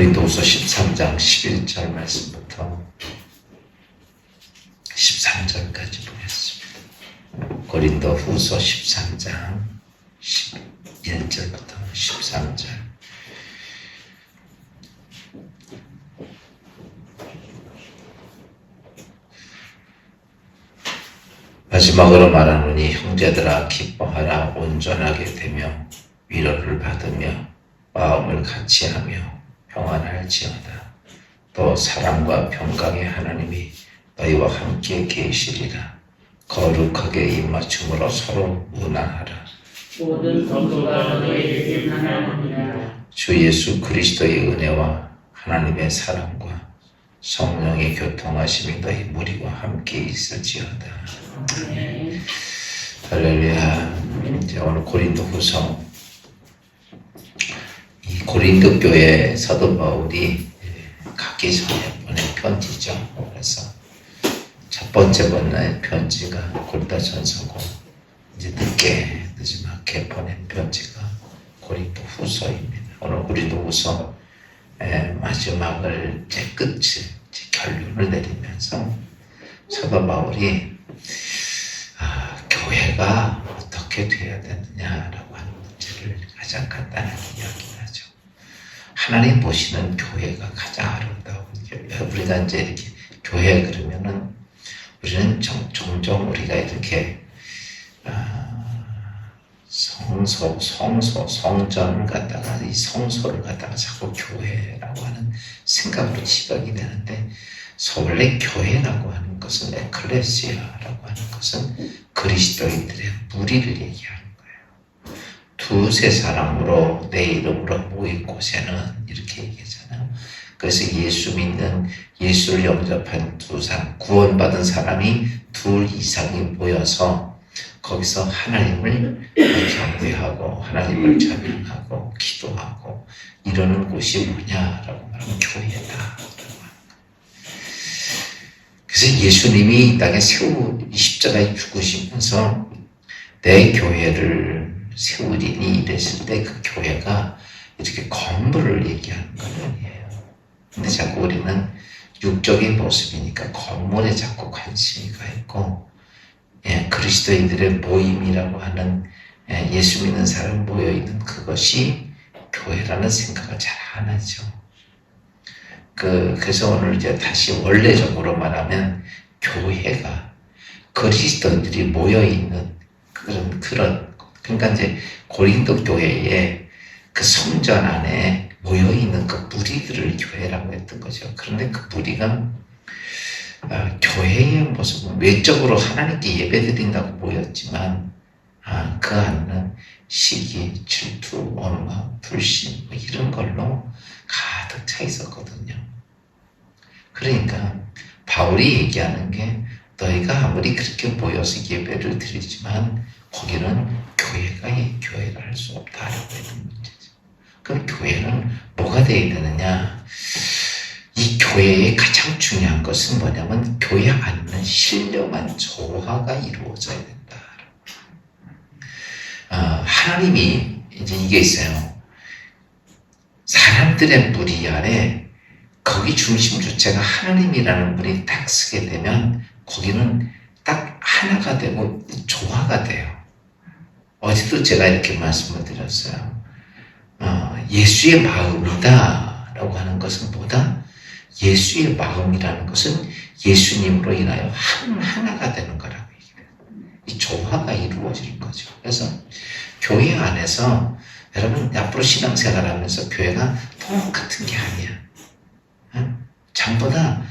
고린도후서 13장 11절 말씀부터 13절까지 보겠습니다. 고린도후서 13장 11절부터 13절. 마지막으로 말하노니 형제들아 기뻐하라. 온전하게 되며 위로를 받으며 마음을 같이하며 평안할지어다. 또 사랑과 평강의 하나님이 너희와 함께 계시리라. 거룩하게 입맞춤으로 서로 문안하라. 모든 성도가 너희에게 하나님이라. 주 예수 그리스도의 은혜와 하나님의 사랑과 성령의 교통하심이 너희 무리와 함께 있을지어다. 아멘. 할렐루야. 이제 오늘 고린도후서, 이 고린도 교회 사도 바울이 가기 전에 보낸 편지죠. 그래서 첫 번째 보낸 편지가 골다전서고, 이제 늦지막게 보낸 편지가 고린도후서입니다. 오늘 고린도후서 마지막을 제 끝을, 제 결론을 내리면서 사도 바울이 교회가 어떻게 돼야 되느냐라고 하는 문제를 가장 간단하게 이야기를 하죠. 하나님 보시는 교회가 가장 아름다운 교회. 우리가 이제 이렇게 교회 그러면은 우리는 종종 우리가 이렇게 성전을 갖다가, 이 성소를 갖다가 자꾸 교회라고 하는 생각으로 시각이 되는데, 원래 교회라고 하는 것은, 에클레시아라고 하는 것은 그리스도인들의 무리를 얘기하는 거예요. 두세 사람으로 내 이름으로 모인 곳에는, 이렇게 얘기하잖아요. 그래서 예수 믿는, 예수를 영접한 두 사람, 구원받은 사람이 둘 이상이 모여서 거기서 하나님을 경배하고 하나님을 찬양하고 기도하고 이러는 곳이 뭐냐라고 말하면 교회다. 그래서 예수님이 이 땅에 십자가에 죽으시면서 내 교회를 세우리니 이랬을 때 그 교회가 이렇게 건물을 얘기하는 건 아니에요. 근데 자꾸 우리는 육적인 모습이니까 건물에 자꾸 관심이 가 있고, 그리스도인들의 모임이라고 하는, 예수 믿는 사람 모여있는 그것이 교회라는 생각을 잘 안 하죠. 그래서 오늘 이제 다시 원래적으로 말하면 교회가 그리스도인들이 모여있는 그러니까 이제 고린도 교회에 그 성전 안에 모여있는 그 무리들을 교회라고 했던 거죠. 그런데 그 무리가 교회의 모습은 외적으로 하나님께 예배드린다고 모였지만 그 안에는 시기, 질투, 원망, 불신 이런 걸로 가득 차 있었거든요. 그러니까 바울이 얘기하는 게, 너희가 아무리 그렇게 모여서 예배를 드리지만 거기는 교회가 할 수 없다라고 했던 문제죠. 그럼 교회는 뭐가 되어야 되느냐? 이 교회의 가장 중요한 것은 뭐냐면 교회 안에는 신령한 조화가 이루어져야 된다. 하나님이 이제 이게 있어요. 사람들의 무리 안에 거기 중심 주체가 하나님이라는 분이 딱 서게 되면 거기는 딱 하나가 되고 조화가 돼요. 어제도 제가 이렇게 말씀을 드렸어요. 예수의 마음이다 라고 하는 것은 뭐다? 예수의 마음이라는 것은 예수님으로 인하여 하나가 되는 거라고 얘기해요. 이 조화가 이루어지는 거죠. 그래서 교회 안에서 여러분 앞으로 신앙생활 하면서 교회가 똑같은 게 아니야. 전보다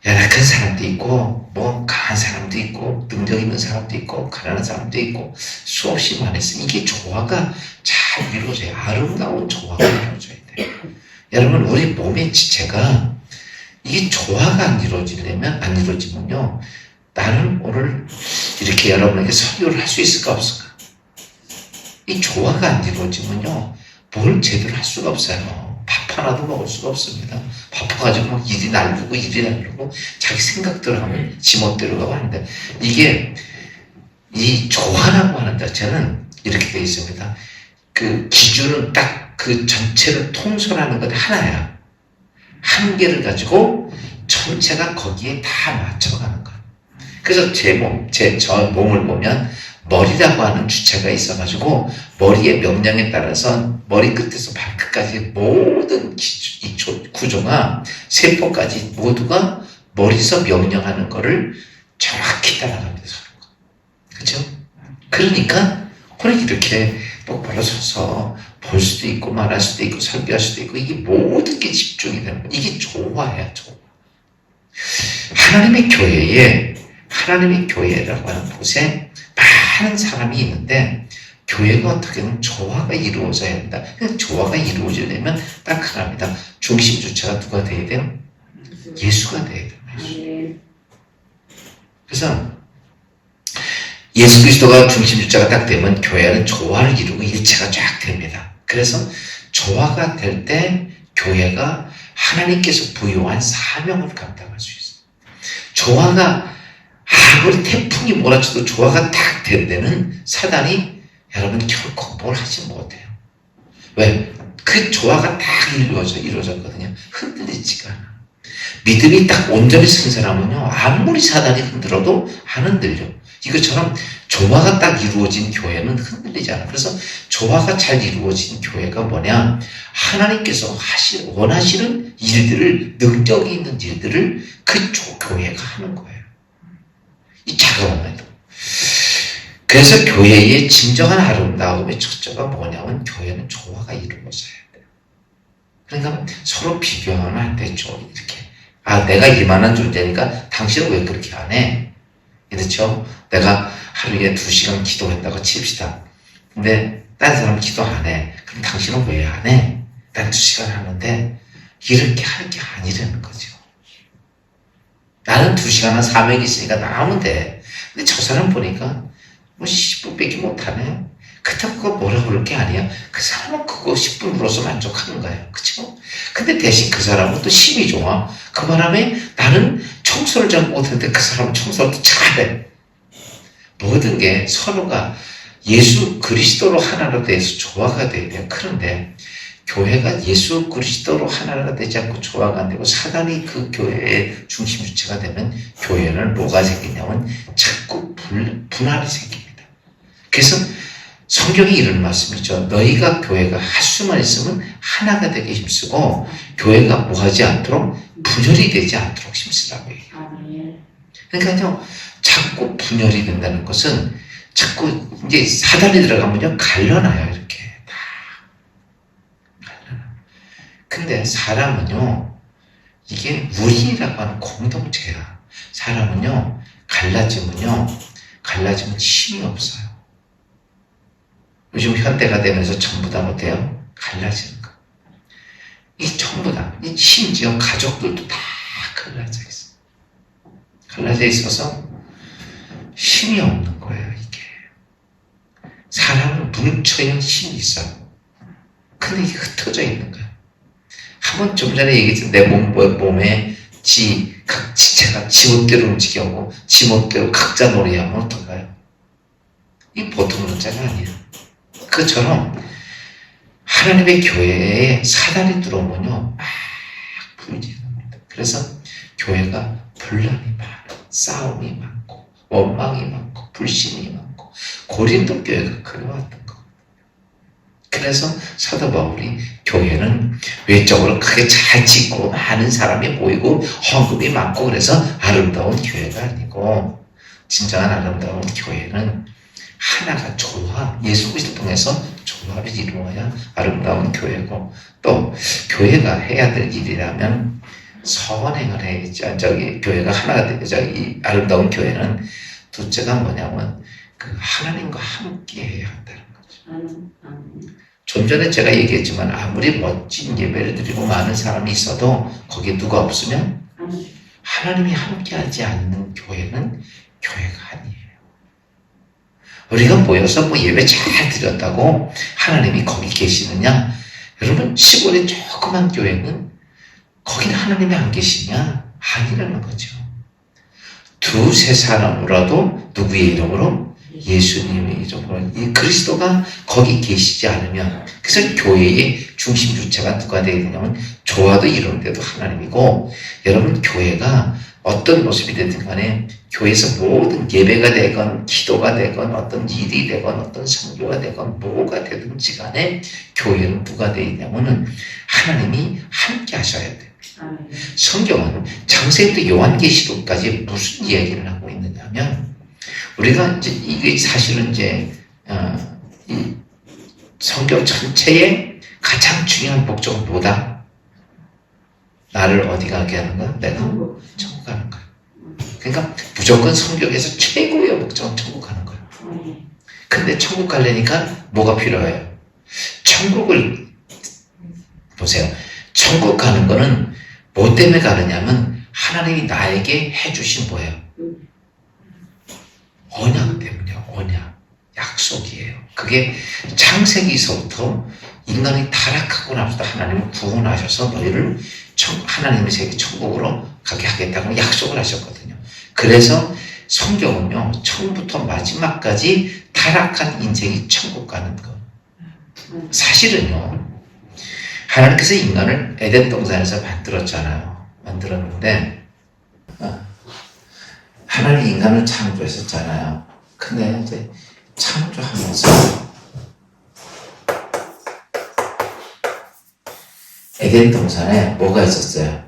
열악한 사람도 있고, 강한 사람도 있고, 능력 있는 사람도 있고, 가난한 사람도 있고, 수없이 많아서 이게 조화가 잘 이루어져요. 아름다운 조화가 이루어져야 돼요. 여러분, 우리 몸의 지체가 이게 조화가 안 이루어지면요, 나는 오늘 이렇게 여러분에게 설교를 할 수 있을까 없을까? 이 조화가 안 이루어지면요, 뭘 제대로 할 수가 없어요. 밥 하나도 먹을 수가 없습니다. 바빠가지고 막 일이 날르고 자기 생각대로 하면 지멋대로 가고 하는데, 이게 이 조화라고 하는 자체는 이렇게 되어 있습니다. 그 기준은 딱 그 전체를 통솔하는 것 하나야. 한계를 가지고 전체가 거기에 다 맞춰가는 거예요. 그래서 저 몸을 보면 머리라고 하는 주체가 있어가지고 머리의 명령에 따라서 머리 끝에서 발끝까지 모든 구조가 세포까지 모두가 머리에서 명령하는 거를 정확히 따라가면서 하는 거예요. 그렇죠? 그러니까 우리 이렇게 똑바로 서서 볼 수도 있고 말할 수도 있고 설교할 수도 있고 이게 모든 게 집중이 되는 거예요. 이게 조화야, 조화. 하나님의 교회라고 하는 곳에 많은 사람이 있는데 교회가 어떻게 보면 조화가 이루어져야 된다. 조화가 이루어지려면 딱 하나입니다. 중심 주체가 누가 돼야 돼요? 예수가 돼야 돼요. 그래서 예수 그리스도가 중심 주체가 딱 되면 교회는 조화를 이루고 일체가 쫙 됩니다. 그래서 조화가 될 때 교회가 하나님께서 부여한 사명을 감당할 수 있어요. 조화가 아무리 태풍이 몰아쳐도 조화가 딱 된 데는 사단이 여러분 결코 뭘 하지 못해요. 왜? 그 조화가 딱 이루어졌거든요. 흔들리지가 않아. 믿음이 딱 온전히 쓴 사람은요, 아무리 사단이 흔들어도 안 흔들려. 이것처럼 조화가 딱 이루어진 교회는 흔들리지 않아. 그래서 조화가 잘 이루어진 교회가 뭐냐? 하나님께서 원하시는 일들을, 능력이 있는 일들을 그 교회가 하는 거예요. 이 작업에도. 그래서 교회의 진정한 아름다움의 첫째가 뭐냐면 교회는 조화가 이루어져야 돼요. 그러니까 서로 비교하면 안 되죠. 이렇게. 내가 이만한 존재니까 당신은 왜 그렇게 안 해? 그렇죠? 내가 하루에 2시간 기도한다고 칩시다. 근데 다른 사람은 기도 안 해. 그럼 당신은 왜 안 해? 난 2시간 하는데 이렇게 할 게 아니라는 거죠. 나는 2시간은 사명이 있으니까 나 하면 돼. 근데 저 사람 보니까 10분밖에 못하네. 그렇다고 그거 뭐라 그럴 게 아니야. 그 사람은 그거 10분으로서 만족하는 거예요. 그쵸? 근데 대신 그 사람은 또 힘이 좋아. 그 바람에 나는 청소를 잘 못하는데 그 사람은 청소를 또 잘해. 모든 게 서로가 예수 그리스도로 하나로 돼서 조화가 돼야 돼요. 그런데 교회가 예수 그리스도로 하나가 되지 않고 조화가 안 되고 사단이 그 교회의 중심 주체가 되면 교회는 뭐가 생기냐면 자꾸 분할이 생깁니다. 그래서 성경이 이런 말씀이죠. 너희가 교회가 할 수만 있으면 하나가 되게 힘쓰고 교회가 뭐하지 않도록 분열이 되지 않도록 힘쓰라고 해요. 그러니까요, 자꾸 분열이 된다는 것은 자꾸 이제 사단이 들어가면요 갈라놔요. 이렇게 다 갈라놔. 근데 사람은요 이게 우리라고 하는 공동체야. 사람은요 갈라지면 힘이 없어요. 요즘 현대가 되면서 전부 다 못해요. 갈라지는 거. 이 전부 다. 심지어 가족들도 다 갈라져 있어. 갈라져 있어서 힘이 없는 거예요, 이게. 사람은 뭉쳐야 힘이 있어요. 근데 이게 흩어져 있는 거예요. 한번 좀 전에 얘기했던 내 몸에 각 지체가 지멋대로 움직여고 지멋대로 각자 놀이하면 어떨까요? 이 보통 문제가 아니에요. 그처럼 하나님의 교회에 사단이 들어오면요 막 불지납니다. 그래서 교회가 분란이 많아, 싸움이 많고 원망이 많고 불신이 많고 고린도 교회가 그래왔던 거. 그래서 사도 바울이 교회는 외적으로 크게 잘 짓고 많은 사람이 모이고 헌금이 많고 그래서 아름다운 교회가 아니고 진정한 아름다운 교회는 하나가 조화, 예수 그리스도 통해서 조화를 이루어야 아름다운 교회고, 또 교회가 해야 될 일이라면 선행을 해야죠. 교회가 하나가 되죠. 이 아름다운 교회는 둘째가 뭐냐면 그 하나님과 함께 해야 한다는 거죠. 좀 전에 제가 얘기했지만 아무리 멋진 예배를 드리고 많은 사람이 있어도 거기에 누가 없으면 하나님이 함께하지 않는 교회는 교회가 아니에요. 우리가 모여서 예배 잘 드렸다고 하나님이 거기 계시느냐? 여러분 시골의 조그만 교회는 거기는 하나님이 안 계시냐? 아니라는 거죠. 2-3 사람으로라도 누구의 이름으로? 예수님이 이 그리스도가 거기 계시지 않으면, 그래서 교회의 중심 주체가 누가 되어야 되냐면 조화도 이루는데도 하나님이고, 여러분 교회가 어떤 모습이 되든 간에 교회에서 모든 예배가 되건 기도가 되건 어떤 일이 되건 어떤 선교가 되건 뭐가 되든지 간에 교회는 누가 되어 있냐면은 하나님이 함께 하셔야 돼요. 성경은 창세기부터 요한계시록까지 무슨 이야기를 하고 있느냐면, 우리가 이제 이게 사실은 이제 이 성경 전체의 가장 중요한 목적은 뭐다? 나를 어디 가게 하는 거야? 내가 천국 가는 거야. 그러니까 무조건 성경에서 최고의 목적은 천국 가는 거야. 근데 천국 가려니까 뭐가 필요해요? 천국을 보세요. 천국 가는 거는 뭐 때문에 가느냐면 하나님이 나에게 해주신 뭐예요? 언약 때문이에요. 언약. 약속이에요. 그게 창세기서부터 인간이 타락하고 나서 하나님은 구원하셔서 너희를 하나님의 세계 천국으로 가게 하겠다고 약속을 하셨거든요. 그래서 성경은요, 처음부터 마지막까지 타락한 인생이 천국 가는 거. 사실은요, 하나님께서 인간을 에덴 동산에서 만들었잖아요. 만들었는데 하나님이 인간을 창조했었잖아요. 근데 이제 창조하면서 에덴 동산에 뭐가 있었어요?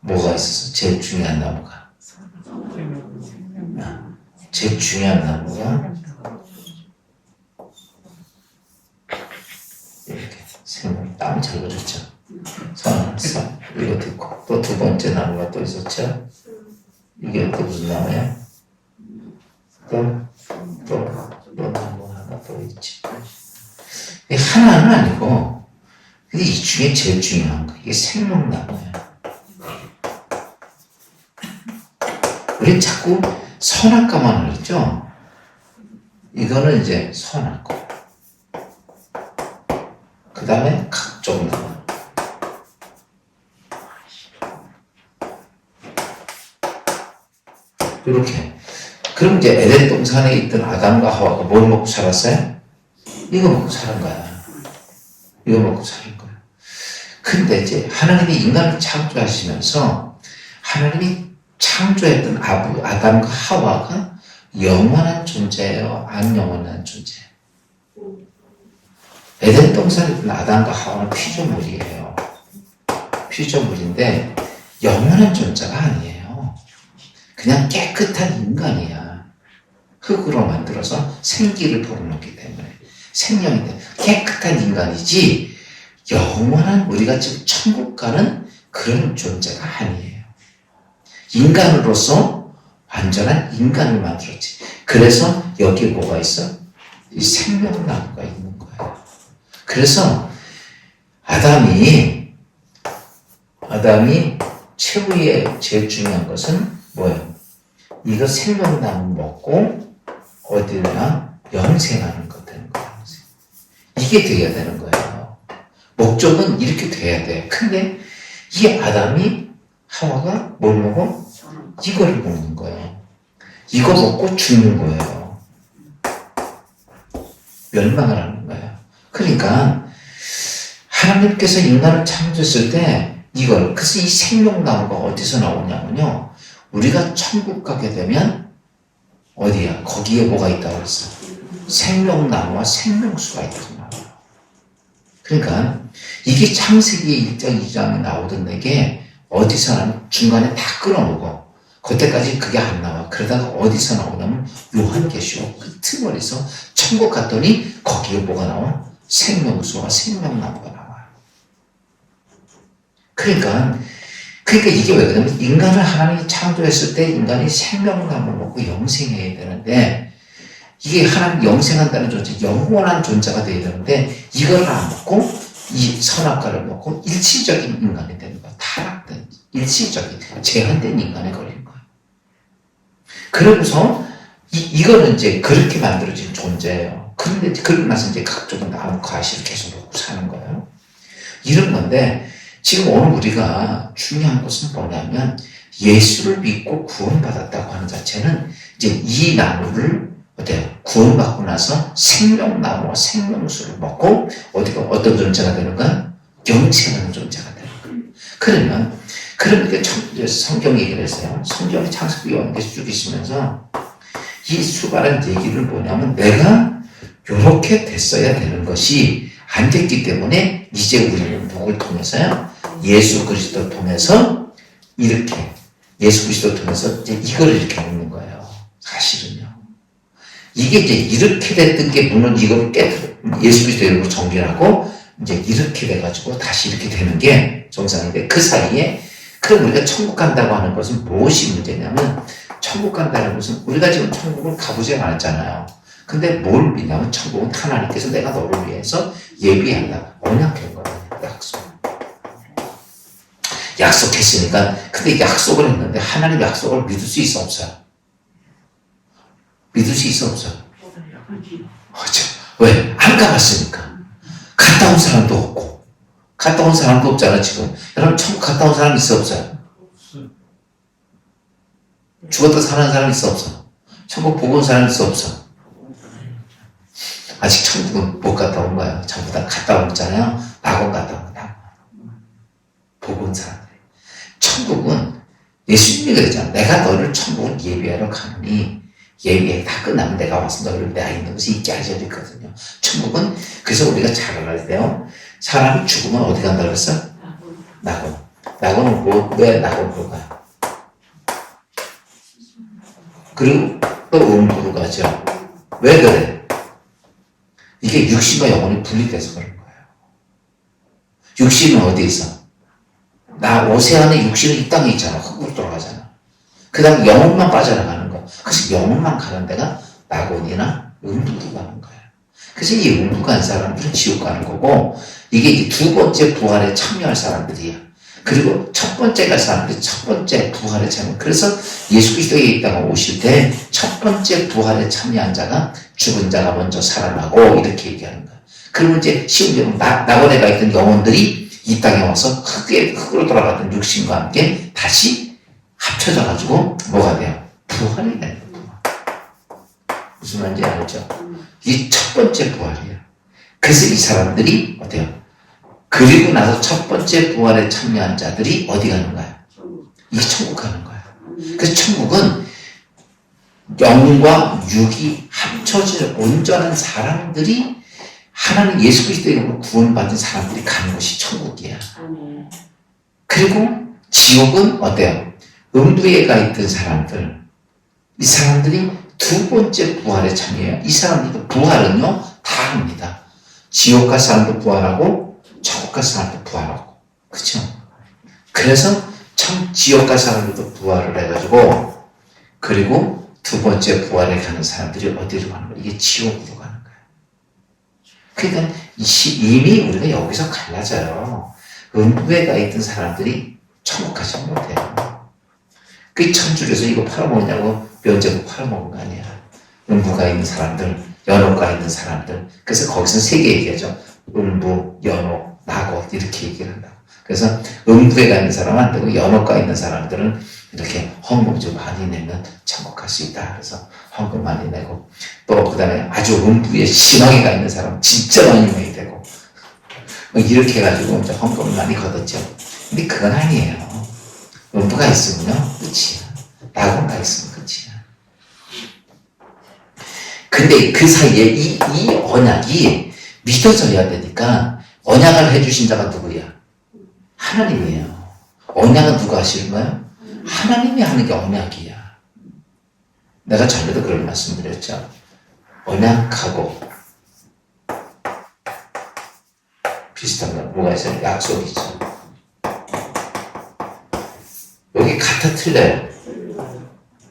뭐가 있었어요? 제일 중요한 나무가. 제일 중요한 나무가 이렇게 생명, 땀 잘 그렸죠? 선, 이것도 있고, 또 두 번째 나무가 또 있었죠? 이게 또 무슨 나무야? 또 나무 하나 또 있지. 이게 하나는 아니고, 근데 이 중에 제일 중요한 거, 이게 생명나무야. 우리 자꾸 선악과만 그랬죠? 이거는 이제 선악과. 그 다음에 각종 나무. 이렇게. 그럼 이제 에덴 동산에 있던 아담과 하와가 뭘 먹고 살았어요? 이거 먹고 사는 거야. 이거 먹고 사는 거야. 근데 이제 하나님이 인간을 창조하시면서 하나님이 창조했던 아담과 하와가 영원한 존재예요? 안 영원한 존재예요? 에덴 동산에 있던 아담과 하와는 피조물이에요. 피조물인데 영원한 존재가 아니에요. 그냥 깨끗한 인간이야. 흙으로 만들어서 생기를 불어넣기 때문에 생명인데 깨끗한 인간이지 영원한 우리가 지금 천국 가는 그런 존재가 아니에요. 인간으로서 완전한 인간을 만들었지. 그래서 여기에 뭐가 있어? 이 생명나무가 있는 거예요. 그래서 아담이 최후의 제일 중요한 것은 뭐예요? 이거 생명나무 먹고 어디나 영생하는 것 되는 거예요. 이게 돼야 되는 거예요. 목적은 이렇게 돼야 돼. 근데 이 아담이 하와가 뭘 먹어? 이거를 먹는 거예요. 이거 먹고 죽는 거예요. 멸망을 하는 거예요. 그러니까 하나님께서 인간을 창조했을 때 이걸, 그래서 이 생명나무가 어디서 나오냐면요, 우리가 천국 가게 되면 어디야? 거기에 뭐가 있다고 그랬어? 생명나무와 생명수가 있다고 나와요. 그러니까 이게 창세기 1장 2장에 나오던 게 어디서 중간에 다 끌어오고 그때까지 그게 안 나와. 그러다가 어디서 나오냐면 요한계시록 끄트머리에서 천국 갔더니 거기에 뭐가 나와? 생명수와 생명나무가 나와요. 그러니까 이게 왜 그러냐면 인간을 하나님이 창조했을 때 인간이 생명나무를 먹고 영생해야 되는데 이게 하나님 영생한다는 존재, 영원한 존재가 되어야 되는데 이걸 안 먹고 이 선악과를 먹고 일시적인 인간이 되는 거야. 타락된 일시적인 제한된 인간에 걸린 거야. 그러고서 이거는 이제 그렇게 만들어진 존재예요. 그런데 그러고 나서 이제 각종 나무 과실을 계속 먹고 사는 거예요. 이런 건데 지금 오늘 우리가 중요한 것은 뭐냐면 예수를 믿고 구원받았다고 하는 자체는 이제 이 나무를 어때요? 구원받고 나서 생명나무와 생명수를 먹고 어떤 존재가 되는 거야? 영생하는 존재가 되는 거야. 그러면 성경 얘기를 했어요. 성경이 창세기 요한계시 쭉 있으면서 이 수많은 얘기를 뭐냐면 내가 이렇게 됐어야 되는 것이 안 됐기 때문에 이제 우리는 누굴 통해서요? 예수 그리스도를 통해서 이렇게 예수 그리스도를 통해서 이제 이걸 이렇게 먹는 거예요. 사실은요. 이게 이제 이렇게 됐던 게 물론 이걸 예수 그리스도 이름으로 정결하고 이제 이렇게 돼가지고 다시 이렇게 되는 게 정상인데 그 사이에 그럼 우리가 천국 간다고 하는 것은 무엇이 문제냐면 천국 간다는 것은 우리가 지금 천국을 가보지 않았잖아요. 근데 뭘 믿냐면 천국은 하나님께서 내가 너를 위해서 예비한다. 언약한 거예요. 약속했으니까. 근데 약속을 했는데 하나님 약속을 믿을 수 있어 없어요? 믿을 수 있어 없어요? 왜? 안 가봤으니까. 갔다 온 사람도 없고. 갔다 온 사람도 없잖아 지금. 여러분 천국 갔다 온 사람 있어 없어요? 죽었다 사는 사람 있어 없어? 천국 보고 온 사람 있어 없어? 아직 천국은 못 갔다 온 거야. 전부 다 갔다 왔잖아요. 낙원 갔다 온 거야. 보고 온 사람들. 천국은 예수님이 그랬잖아. 내가 너를 천국을 예비하러 가느니 예비에 다 끝나면 내가 와서 너를 내 안에 있는 것이 있게 하셔야 되거든요. 천국은 그래서 우리가 잘 알아야 돼요. 사람이 죽으면 어디 간다 그랬어? 낙원. 낙원은 왜 낙원으로 가요? 그리고 또 음부로 가죠. 왜 그래? 이게 육신과 영혼이 분리돼서 그런 거예요. 육신은 어디 있어? 오세안에 육신은 이 땅에 있잖아. 흙으로 돌아가잖아. 그 다음 영혼만 빠져나가는 거. 그래서 영혼만 가는 데가 낙원이나 음부로 가는 거예요. 그래서 이 음부 간 사람들은 지옥 가는 거고, 이게 이제 두 번째 부활에 참여할 사람들이야. 그리고 첫 번째 갈 사람들이 첫 번째 부활에 참여. 그래서 예수 그리스도에 있다가 오실 때 첫 번째 부활에 참여한 자가 죽은 자가 먼저 살아나고 이렇게 얘기하는 거야. 그러면 이제 시험적으로 낙원에 가 있던 영혼들이 이 땅에 와서 흙으로 돌아갔던 육신과 함께 다시 합쳐져가지고 뭐가 돼요? 부활이 되는 거야. 무슨 말인지 알죠? 이 첫 번째 부활이야. 그래서 이 사람들이 어때요? 그리고 나서 첫 번째 부활에 참여한 자들이 어디 가는 거야? 이 천국 가는 거야. 그래서 천국은 영과 육이 합쳐진 온전한 사람들이 하나님 예수 그리스도의 이름으로 구원받은 사람들이 가는 곳이 천국이야. 그리고 지옥은 어때요? 음부에 가 있던 사람들, 이 사람들이 두 번째 부활에 참여해요. 이 사람들도 부활은요 다 합니다. 지옥 갈 사람도 부활하고 천국 갈 사람도 부활하고, 그렇죠? 그래서 지옥 갈 사람들도 부활을 해가지고, 그리고 두 번째 부활에 가는 사람들이 어디로 가는 거야? 이게 지옥으로 가는 거야. 그러니까 이미 우리가 여기서 갈라져요. 음부에 가 있던 사람들이 천국 가지 못해요. 그 천주교에서 이거 팔아먹냐고 면제부 팔아먹은 거 아니야. 음부가 있는 사람들, 연옥가 있는 사람들. 그래서 거기서 세 개 얘기하죠. 음부, 연옥, 낙원 이렇게 얘기를 한다고. 그래서 음부에 가 있는 사람은 안 되고 연옥가 있는 사람들은 이렇게 헌금 좀 많이 내면 천국 갈 수 있다. 그래서 헌금 많이 내고, 또 그 다음에 아주 음부에 심하게 가 있는 사람 진짜 많이 내야 되고, 이렇게 해가지고 이제 헌금을 많이 걷었죠. 근데 그건 아니에요. 음부가 있으면요 끝이야. 낙원가 있으면 끝이야. 근데 그 사이에 이 언약이 믿어져야 되니까, 언약을 해주신 자가 누구야? 하나님이에요. 언약은 누가 하시는 거예요? 하나님이 하는 게 언약이야. 내가 전에도 그런 말씀 드렸죠. 언약하고 비슷한 거 뭐가 있어요? 약속이죠. 여기 같아 틀려요.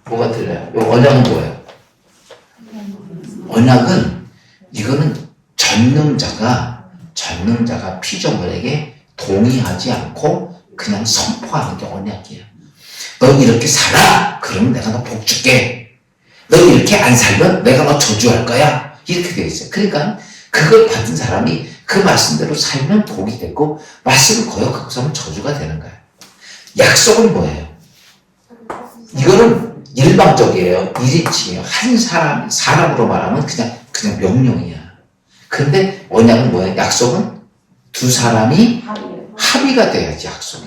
뭐가 틀려요? 이 언약은 뭐예요? 언약은 이거는 전능자가 피조물에게 동의하지 않고 그냥 선포하는 게 언약이야. 너 이렇게 살아? 그러면 내가 너 복 줄게. 너 이렇게 안 살면 내가 너 저주할 거야. 이렇게 되어 있어요. 그러니까 그걸 받은 사람이 그 말씀대로 살면 복이 되고, 말씀을 거역하고 살면 저주가 되는 거야. 약속은 뭐예요? 이거는 일방적이에요. 1인칭이에요. 한 사람으로 말하면 그냥 명령이야. 근데 언약은 뭐야? 약속은 두 사람이 합의가 돼야지 약속이.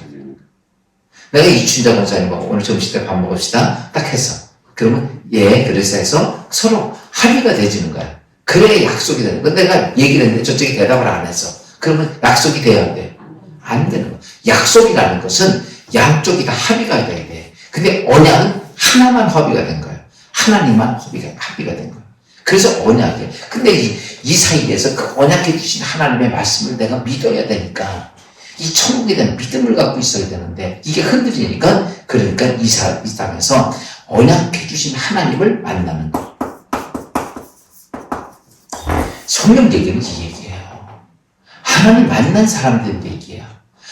내가 이춘자 권사님하고 오늘 점심때 밥 먹읍시다. 딱 했어. 그러면 그래서 해서 서로 합의가 되지는 거야. 그래야 약속이 되는 거야. 내가 얘기를 했는데 저쪽이 대답을 안 했어. 그러면 약속이 돼야 안 돼? 안 되는 거야. 약속이라는 것은 양쪽이 다 합의가 돼야 돼. 근데 언약은 하나만 합의가 된 거야. 하나님만 합의가 된 거야. 그래서 언약이야. 근데 이 사이에서 그 언약해 주신 하나님의 말씀을 내가 믿어야 되니까 이 천국에 대한 믿음을 갖고 있어야 되는데 이게 흔들리니까 그러니까 이 땅에서 언약해 주신 하나님을 만나는 거. 성경 얘기는 이 얘기예요. 하나님 만난 사람들 얘기야.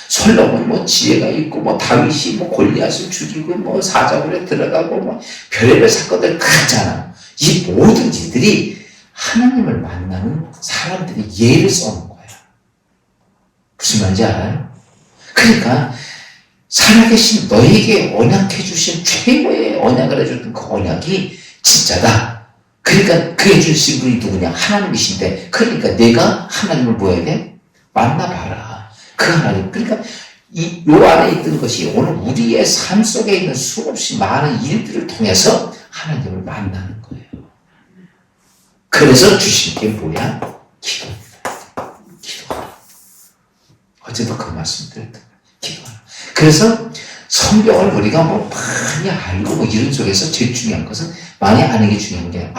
솔로몬 뭐 지혜가 있고 뭐 다윗이 뭐 골리앗을 죽이고 뭐 사자굴에 들어가고 뭐 별의별 사건들 다 있잖아. 이 모든 일들이 하나님을 만나는 사람들이 예를 써놓은 거야. 무슨 말인지 알아요? 그러니까 살아계신 너에게 언약해 주신 최고의 언약을 해줬던 그 언약이 진짜다. 그러니까 그 해주신 분이 누구냐? 하나님이신데 그러니까 내가 하나님을 뭐 해야 돼? 만나봐라. 그 하나님. 그러니까 요 안에 있던 것이 오늘 우리의 삶 속에 있는 수없이 많은 일들을 통해서 하나님을 만나는 거예요. 그래서 주신 게 뭐야? 기도입니다. 기도하라. 어제도 그 말씀 드렸던 거예요. 기도하라. 그래서 성경을 우리가 뭐 많이 알고 뭐 이런 속에서 제일 중요한 것은 많이 아는 게 중요한 게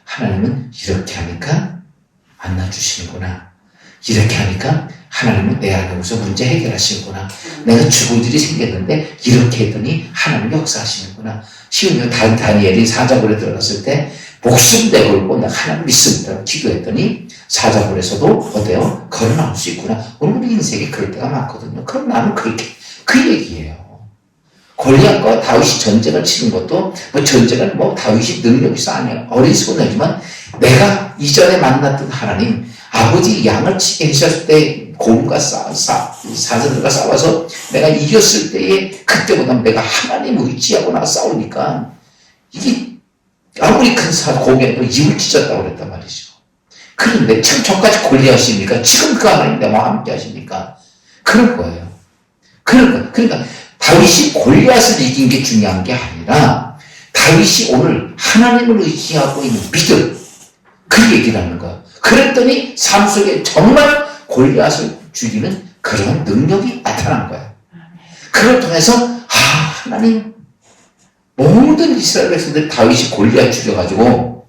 하나님은 이렇게 하니까 만나주시는구나. 이렇게 하니까 하나님은 내 안에서 문제 해결하시는구나. 내가 죽을 일이 생겼는데 이렇게 했더니 하나님 역사하시는구나. 시온이가 다니엘이 사자굴에 들어갔을 때 목숨 내걸고 내가 하나님 믿습니다. 기도했더니 사자굴에서도 어때요? 걸어 나올 수 있구나. 오늘 우리 인생에 그럴 때가 많거든요. 그럼 나는 그렇게 그 얘기예요. 골리앗과 다윗이 전쟁을 치는 것도 뭐 전쟁은 뭐 다윗이 능력이 있어 아니에요. 어리석은 하지만 내가 이전에 만났던 하나님 아버지 양을 치게 하셨을 때 곰과 사자들과 싸워서 내가 이겼을 때에 그때보다 내가 하나님 의지하고 나 싸우니까 이게 아무리 큰 곰이라도 입을 찢었다고 그랬단 말이죠. 그런데 참 저까지 골리앗입니까? 지금 그 하나님 나와 함께 하십니까? 그럴 거예요. 그러니까 다윗이 골리앗을 이긴 게 중요한 게 아니라 다윗이 오늘 하나님을 의지하고 있는 믿음 그 얘기를 하는 거야. 그랬더니 삶 속에 정말 골리앗을 죽이는 그런 능력이 나타난 거야. 그걸 통해서 하나님 모든 이스라엘 백성들 다윗이 골리앗 죽여가지고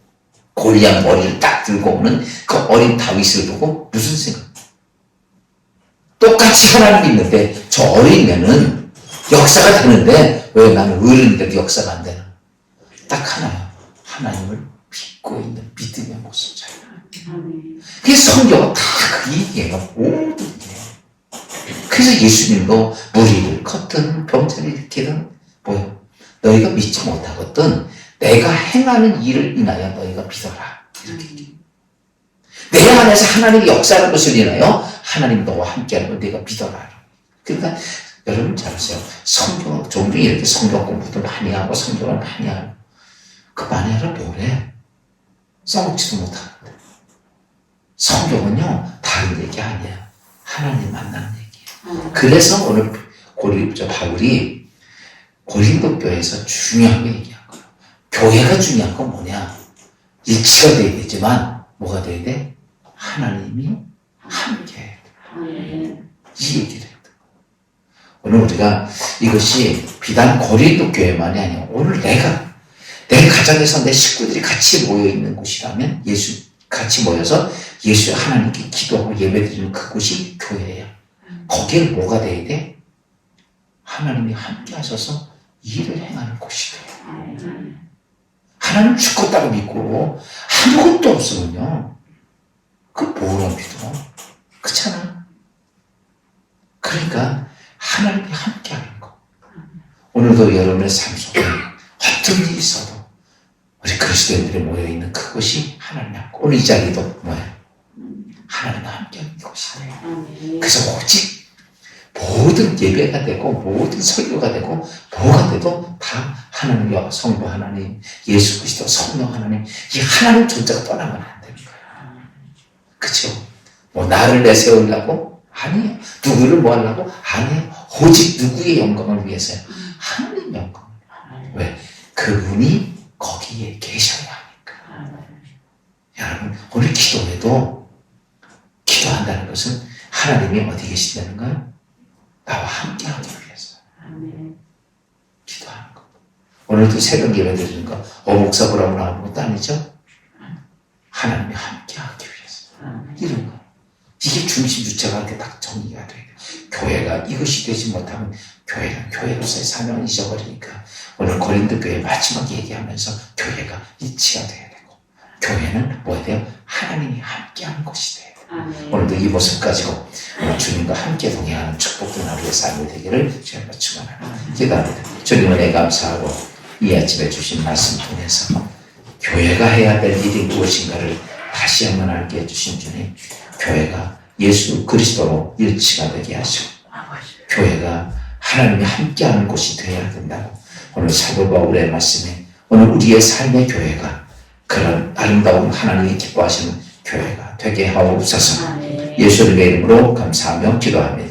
골리앗 머리를 딱 들고 오는 그 어린 다윗을 보고 무슨 생각? 똑같이 하나님 있는데 저 어린애는 역사가 되는데 왜 나는 어른인데도 역사가 안 되나? 딱 하나야. 하나님을 믿고 있는 믿음의 모습 잘. 그게 성경은 다 그 얘기예요. 모든 게. 그래서 예수님도 무리를 걷든 병자를 일으키든 뭐요? 너희가 믿지 못하거든 내가 행하는 일을 인하여 너희가 믿어라. 이렇게 얘기해요. 내 안에서 하나님이 역사하는 것을 인하여 하나님 너와 함께하는 걸 내가 믿어라. 그러니까 여러분 잘 아세요. 성경 종종 이렇게 성경 공부도 많이 하고 성경을 많이 하고 그 많이 하라 뭐래? 써먹지도 못하는데 성경은요 다른 얘기 아니야. 하나님 만나는 얘기야. 그래서 오늘 바울이 고린도 교회에서 중요한 게 얘기한 거예요. 교회가 중요한 건 뭐냐? 일치가 돼야 되지만 뭐가 돼야 돼? 하나님이 함께 해야 돼. 이 얘기를 했던 거예요. 오늘 우리가 이것이 비단 고린도 교회만이 아니야. 오늘 내 가정에서 내 식구들이 같이 모여있는 곳이라면 같이 모여서 예수 하나님께 기도하고 예배드리는 그곳이 교회예요. 거기에 뭐가 돼야 돼? 하나님이 함께 하셔서 일을 행하는 곳이 돼요. 하나님 죽었다고 믿고 아무것도 없으면요. 그 뭐라 믿어? 그렇잖아. 그러니까 하나님이 함께 하는 거. 오늘도 여러분의 삶 속에 어떤 일이 있어도 우리 그리스도인들이 모여있는 그곳이 하나님 함께. 오늘 이 자리도 뭐야? 하나님과 함께 하는 곳이에요. 그래서 오직 모든 예배가 되고 모든 설교가 되고 뭐가 돼도 다 하나님과 성부 하나님, 예수 그리스도 성령 하나님, 이 하나님 존재가 떠나면 안 되는 거예요. 그렇죠? 뭐 나를 내세우려고? 아니에요. 누구를 뭐 하려고? 아니에요. 오직 누구의 영광을 위해서요? 하나님 영광. 왜? 그분이 거기에 계셔야 하니까. 여러분, 오늘 기도해도 기도한다는 것은 하나님이 어디 계신다는 거예요? 나와 함께 하기 위해서 기도하는 거. 오늘도 새벽 예배 드리는 거 어묵사 보라고 나오는 것도 아니죠? 하나님이 함께 하기 위해서 이런 거. 이게 중심 주체가 이렇게 딱 정리가 돼요. 교회가 이것이 되지 못하면 교회는 교회로서의 사명을 잊어버리니까 오늘 고린도 교회 마지막 얘기하면서 교회가 이치가 돼야 되고 교회는 뭐야 돼요? 하나님이 함께하는 곳이 돼요. 오늘도 이 모습 가지고 주님과 함께 동행하는 축복된 하루의 삶이 되기를 주님과 축원합니다. 기도합니다. 주님 은혜 감사하고 이 아침에 주신 말씀 통해서 교회가 해야 될 일이 무엇인가를 다시 한번 알게 해주신 주님, 교회가 예수 그리스도로 일치가 되게 하시고 교회가 하나님이 함께하는 곳이 되어야 된다고 오늘 사도 바울의 말씀에 오늘 우리의 삶의 교회가 그런 아름다운 하나님이 기뻐하시는 교회가 되게 하옵소서. 예수님의 이름으로 감사하며 기도합니다.